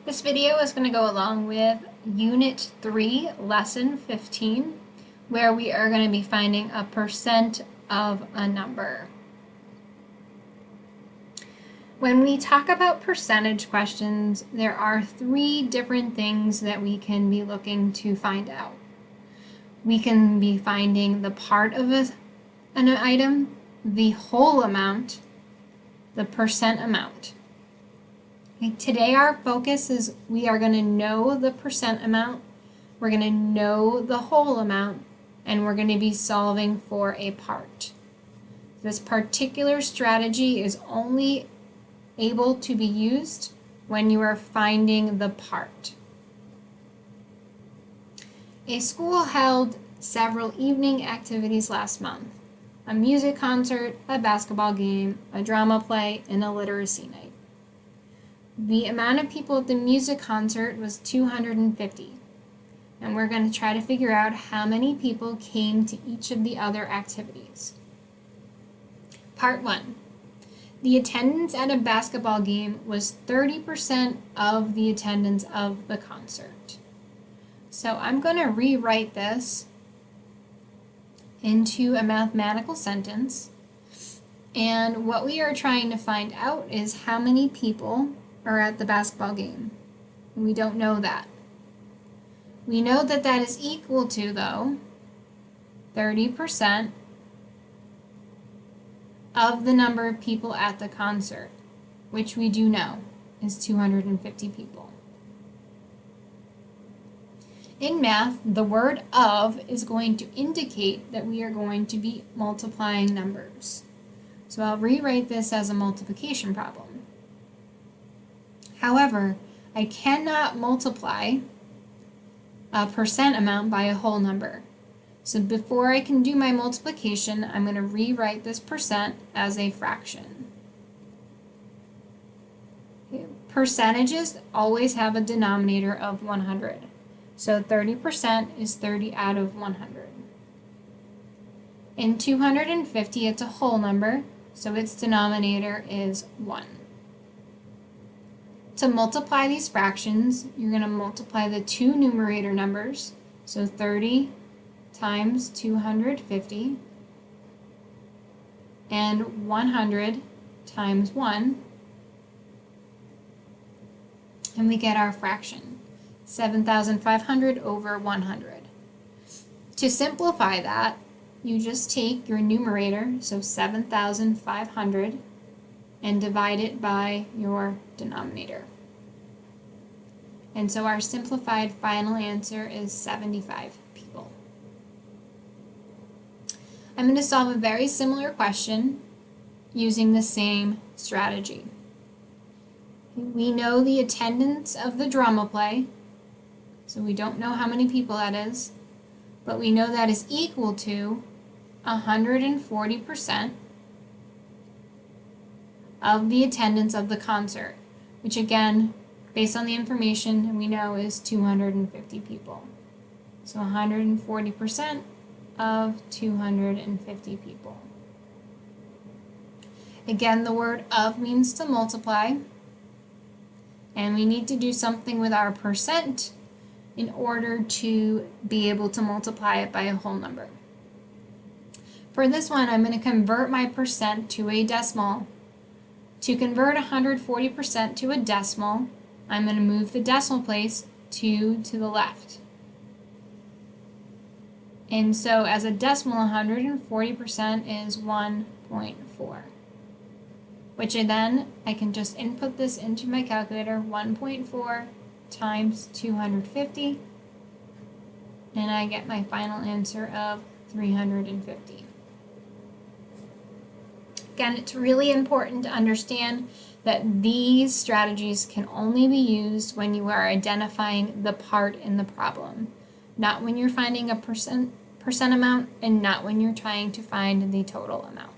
This video is going to go along with Unit 3, Lesson 15, where we are going to be finding a percent of a number. When we talk about percentage questions, there are three different things that we can be looking to find out. We can be finding the part of an item, the whole amount, the percent amount. Today our focus is we are going to know the percent amount, we're going to know the whole amount, and we're going to be solving for a part. This particular strategy is only able to be used when you are finding the part. A school held several evening activities last month: a music concert, a basketball game, a drama play, and a literacy night. The amount of people at the music concert was 250, and we're going to try to figure out how many people came to each of the other activities. Part 1. The attendance at a basketball game was 30% of the attendance of the concert. So I'm going to rewrite this into a mathematical sentence, and what we are trying to find out is how many people are at the basketball game. We don't know that. We know that that is equal to, though, 30% of the number of people at the concert, which we do know is 250 people. In math, the word of is going to indicate that we are going to be multiplying numbers. So I'll rewrite this as a multiplication problem. However, I cannot multiply a percent amount by a whole number. So before I can do my multiplication, I'm going to rewrite this percent as a fraction. Percentages always have a denominator of 100. So 30% is 30 out of 100. In 250, it's a whole number, so its denominator is 1. To multiply these fractions, you're going to multiply the two numerator numbers, so 30 times 250, and 100 times 1, and we get our fraction, 7,500 over 100. To simplify that, you just take your numerator, so 7,500, and divide it by your denominator. And so our simplified final answer is 75 people. I'm going to solve a very similar question using the same strategy. We know the attendance of the drama play, so we don't know how many people that is, but we know that is equal to 140% of the attendance of the concert, which again, based on the information we know, is 250 people. So 140% of 250 people. Again, the word of means to multiply, and we need to do something with our percent in order to be able to multiply it by a whole number. For this one, I'm going to convert my percent to a decimal. To convert 140% to a decimal, I'm going to move the decimal place 2 to the left. And so as a decimal, 140% is 1.4, which I can just input this into my calculator, 1.4 times 250, and I get my final answer of 350. Again, it's really important to understand that these strategies can only be used when you are identifying the part in the problem, not when you're finding a percent amount, and not when you're trying to find the total amount.